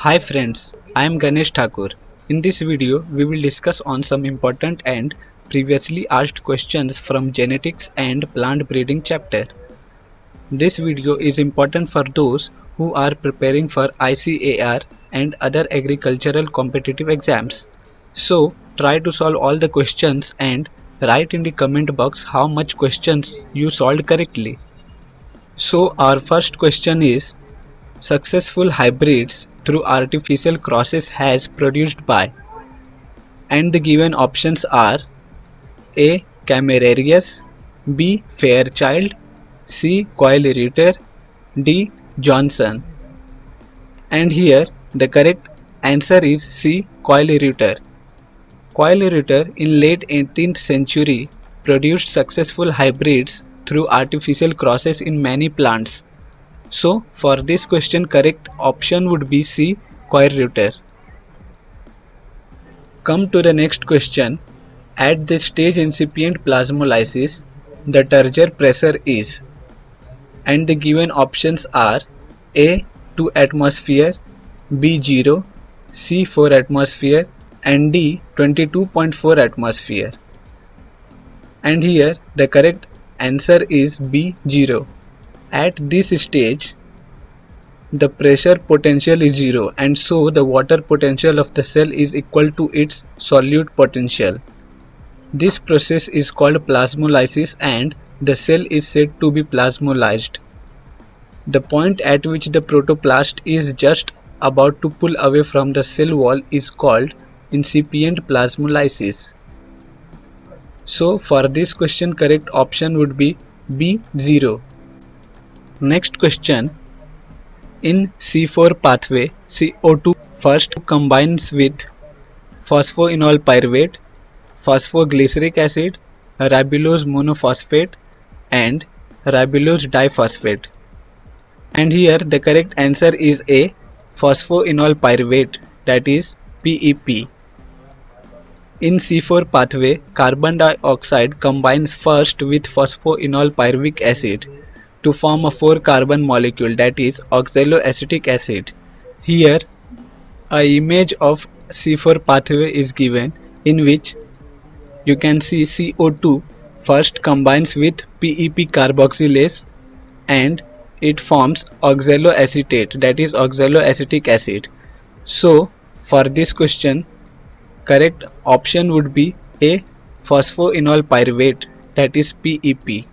Hi friends, I am Ganesh Thakur. In this video, we will discuss on some important and previously asked questions from genetics and plant breeding chapter. This video is important for those who are preparing for ICAR and other agricultural competitive exams. So, try to solve all the questions and write in the comment box how much questions you solved correctly. So, our first question is successful hybrids through artificial crosses has produced by, and the given options are A. Camerarius, B. Fairchild, C. Coyle-Reuter, D. Johnson. And here the correct answer is C. Coyle-Reuter. Coyle-Reuter in late 18th century produced successful hybrids through artificial crosses in many plants. So for this question correct option would be C. Coyle-Reuter. Come to the next question. At the stage incipient plasmolysis, the turgor pressure is, and the given options are A. 2 atmosphere, B. 0, C. 4 atmosphere and D. 22.4 atmosphere. And here the correct answer is B. 0. At this stage, the pressure potential is 0 and so the water potential of the cell is equal to its solute potential. This process is called plasmolysis and the cell is said to be plasmolyzed. The point at which the protoplast is just about to pull away from the cell wall is called incipient plasmolysis. So for this question correct option would be B. 0. Next question. In C4 pathway, CO2 first combines with phosphoenol pyruvate, phosphoglyceric acid, ribulose monophosphate and ribulose diphosphate. And here the correct answer is A. Phosphoenol pyruvate, that is PEP. In C4 pathway, carbon dioxide combines first with phosphoenol pyruvic acid to form a 4-carbon molecule, that is oxaloacetic acid. Here a image of C4 pathway is given in which you can see CO2 first combines with PEP carboxylase and it forms oxaloacetate, that is oxaloacetic acid. So for this question correct option would be A. Phosphoenol pyruvate, that is PEP.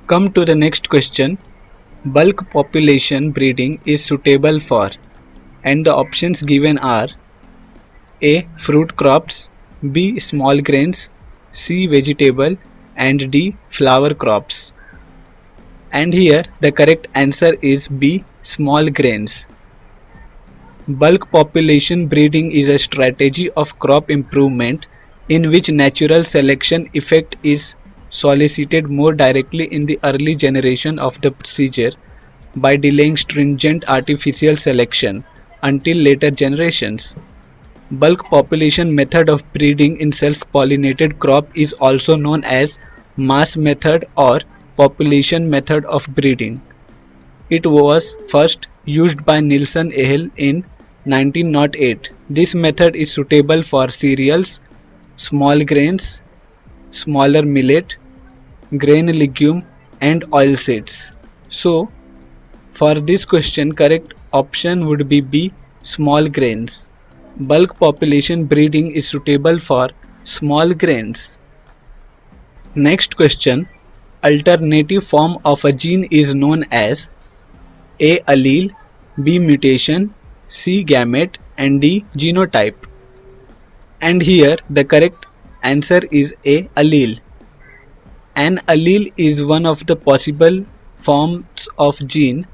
Come to the next question. Bulk population breeding is suitable for, and the options given are A. Fruit crops, B. Small grains, C. Vegetable and D. Flower crops. And here the correct answer is B. Small grains. Bulk population breeding is a strategy of crop improvement in which natural selection effect is solicited more directly in the early generation of the procedure by delaying stringent artificial selection until later generations. Bulk population method of breeding in self-pollinated crop is also known as mass method or population method of breeding. It was first used by Nielsen Ehel in 1908. This method is suitable for cereals, small grains, smaller millet, grain legume and oilseeds. So for this question correct option would be B. Small grains. Bulk population breeding is suitable for small grains. Next question. Alternative form of a gene is known as A. Allele, B. Mutation, C. Gamete and D. Genotype. And here the correct answer is A. Allele. An allele is one of the possible forms of gene.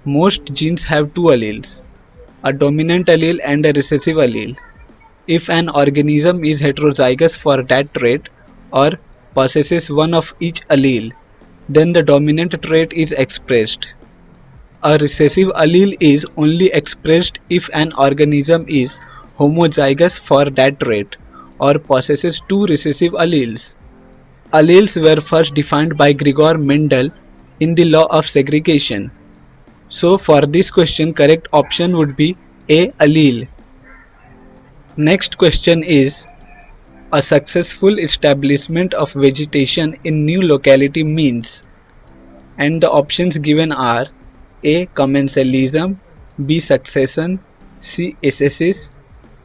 Most genes have two alleles, a dominant allele and a recessive allele. If an organism is heterozygous for that trait or possesses one of each allele, then the dominant trait is expressed. A recessive allele is only expressed if an organism is homozygous for that trait or possesses two recessive alleles. Alleles were first defined by Gregor Mendel in the law of segregation. So for this question, correct option would be A. Allele. Next question is, a successful establishment of vegetation in new locality means, and the options given are A. Commensalism, B. Succession, C. Ascesis,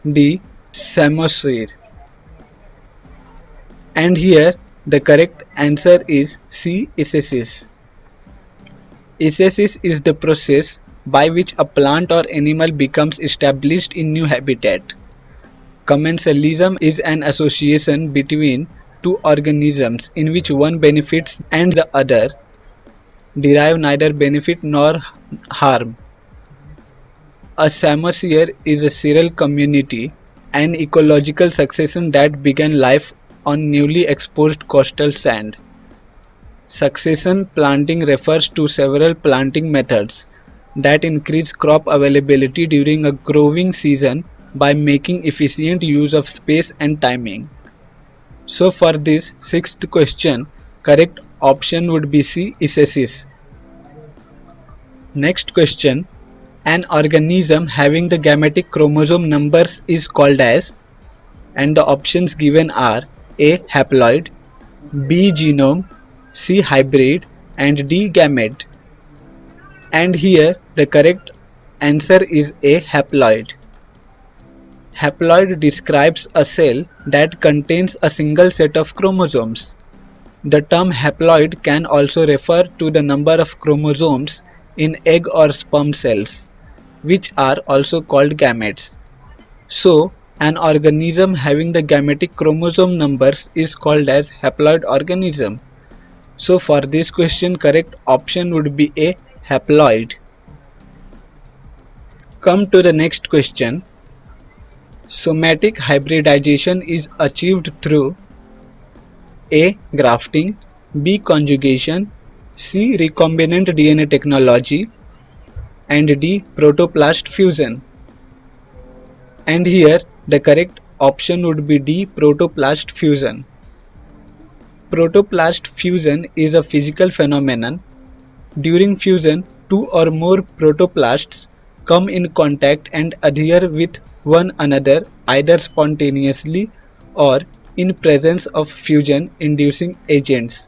D. Samosair. And here the correct answer is C. Ascesis. Ascesis is the process by which a plant or animal becomes established in new habitat. Commensalism is an association between two organisms in which one benefits and the other derive neither benefit nor harm. A Samosair is a serial community, an ecological succession that began life on newly exposed coastal sand. Succession planting refers to several planting methods that increase crop availability during a growing season by making efficient use of space and timing. So for this sixth question, correct option would be C. Ascesis. Next question, an organism having the gametic chromosome numbers is called as, and the options given are A. Haploid, B. Genome, C. Hybrid, and D. Gamete. And here the correct answer is A. Haploid. Haploid describes a cell that contains a single set of chromosomes. The term haploid can also refer to the number of chromosomes in egg or sperm cells, which are also called gametes. So, an organism having the gametic chromosome numbers is called as haploid organism. So for this question, correct option would be A. Haploid. Come to the next question. Somatic hybridization is achieved through A. Grafting, B. Conjugation, C. Recombinant DNA technology, and D. Protoplast fusion. And here the correct option would be D. Protoplast fusion. Protoplast fusion is a physical phenomenon. During fusion, two or more protoplasts come in contact and adhere with one another either spontaneously or in presence of fusion-inducing agents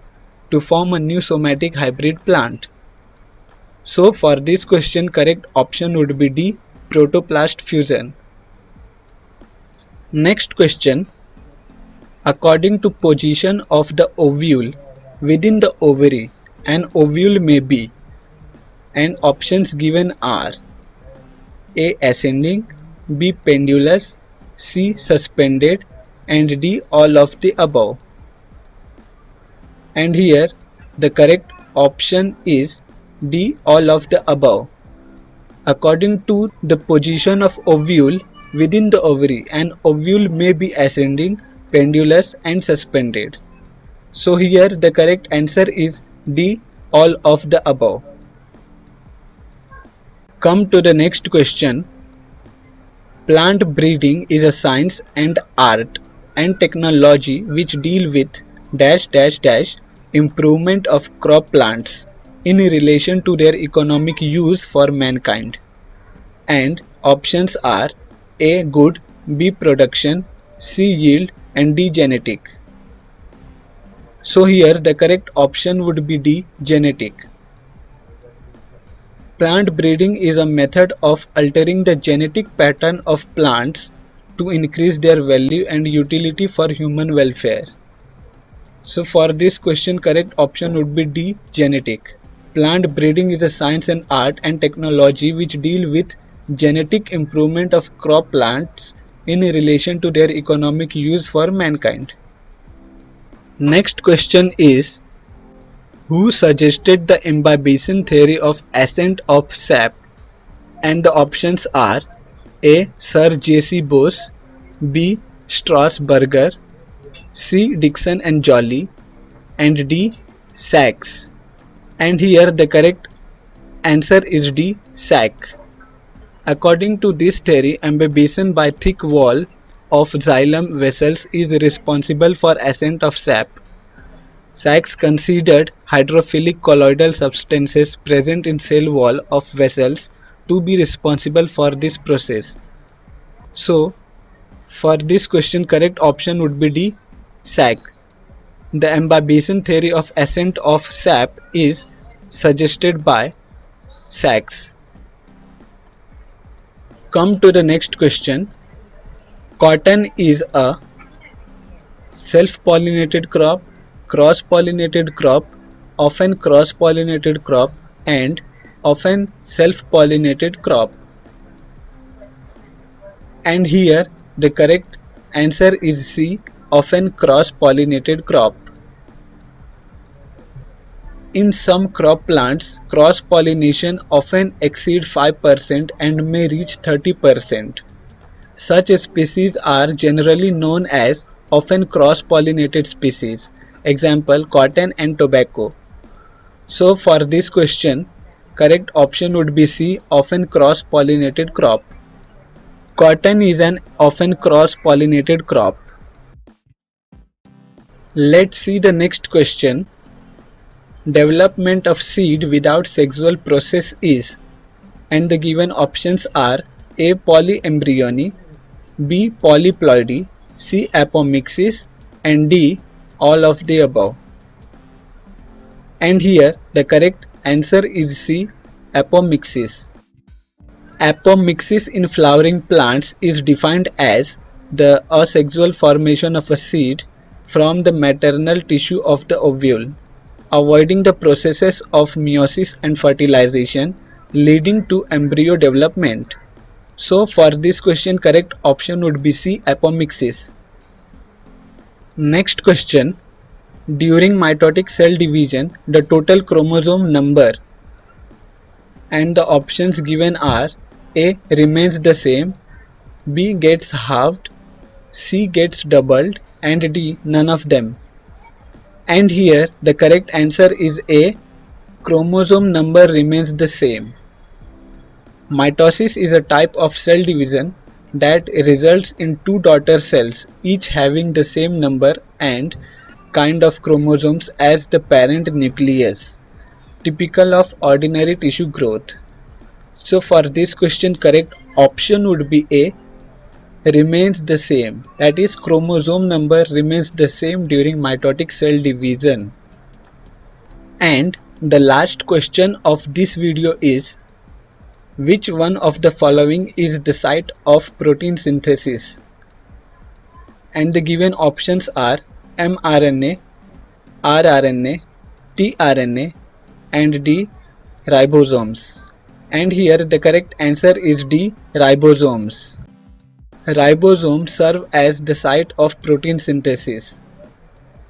to form a new somatic hybrid plant. So for this question, correct option would be D. Protoplast fusion. Next question. According to position of the ovule within the ovary, an ovule may be, and options given are A. Ascending, B. Pendulous, C. Suspended, and D. All of the above. And here the correct option is D. All of the above. According to the position of ovule within the ovary, an ovule may be ascending, pendulous, and suspended. So here the correct answer is D. All of the above. Come to the next question. Plant breeding is a science and art and technology which deal with improvement of crop plants in relation to their economic use for mankind. And options are A. Good, B. Production, C. Yield, and D. Genetic. So here the correct option would be D. Genetic. Plant breeding is a method of altering the genetic pattern of plants to increase their value and utility for human welfare. So for this question, correct option would be D. Genetic. Plant breeding is a science and art and technology which deal with genetic improvement of crop plants in relation to their economic use for mankind. Next question is, who suggested the imbibition theory of ascent of sap? And the options are A. Sir J.C. Bose, B. Strasburger, C. Dixon and Joly, and D. Sachs. And here the correct answer is D. Sachs. According to this theory, imbibition by thick wall of xylem vessels is responsible for ascent of sap. Sachs considered hydrophilic colloidal substances present in cell wall of vessels to be responsible for this process. So, for this question, correct option would be D, Sach. The embabation theory of ascent of sap is suggested by Sachs. Come to the next question. Cotton is a self-pollinated crop, cross-pollinated crop, often cross-pollinated crop, and often self-pollinated crop. And here the correct answer is C, often cross-pollinated crop. In some crop plants, cross-pollination often exceeds 5% and may reach 30%. Such species are generally known as often cross-pollinated species. Example, cotton and tobacco. So for this question, correct option would be C, often cross-pollinated crop. Cotton is an often cross-pollinated crop. Let's see the next question. Development of seed without sexual process is, and the given options are A. Polyembryony, B. Polyploidy, C. Apomixis, and D. all of the above. And here the correct answer is C. Apomixis. Apomixis in flowering plants is defined as the asexual formation of a seed from the maternal tissue of the ovule, avoiding the processes of meiosis and fertilization leading to embryo development. So for this question, correct option would be C, apomixis. Next question. During mitotic cell division, the total chromosome number, and the options given are A. remains the same, B. gets halved, C. gets doubled, and D. none of them. And here the correct answer is A. Chromosome number remains the same. Mitosis is a type of cell division that results in two daughter cells, each having the same number and kind of chromosomes as the parent nucleus, typical of ordinary tissue growth. So for this question, correct option would be A, remains the same. That is, chromosome number remains the same during mitotic cell division. And the last question of this video is, which one of the following is the site of protein synthesis? And the given options are mRNA, rRNA, tRNA, and D, ribosomes. And here the correct answer is D, ribosomes. Ribosomes serve as the site of protein synthesis.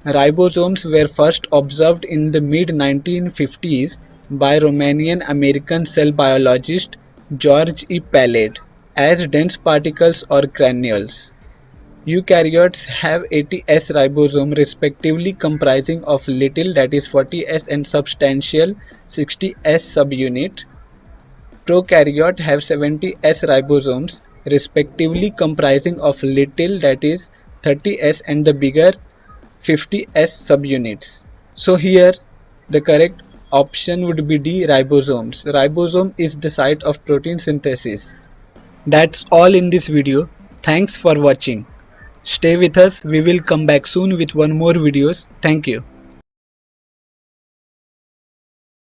Ribosomes were first observed in the mid-1950s by Romanian-American cell biologist George E. Palade as dense particles or granules. Eukaryotes have 80S ribosome respectively, comprising of little, that is 40S, and substantial 60S subunit. Prokaryote have 70S ribosomes respectively, comprising of little, that is 30S, and the bigger 50S subunits. So here the correct option would be D, ribosomes. Ribosome is the site of protein synthesis. That's all in this video. Thanks for watching. Stay with us. We will come back soon with one more videos. Thank you.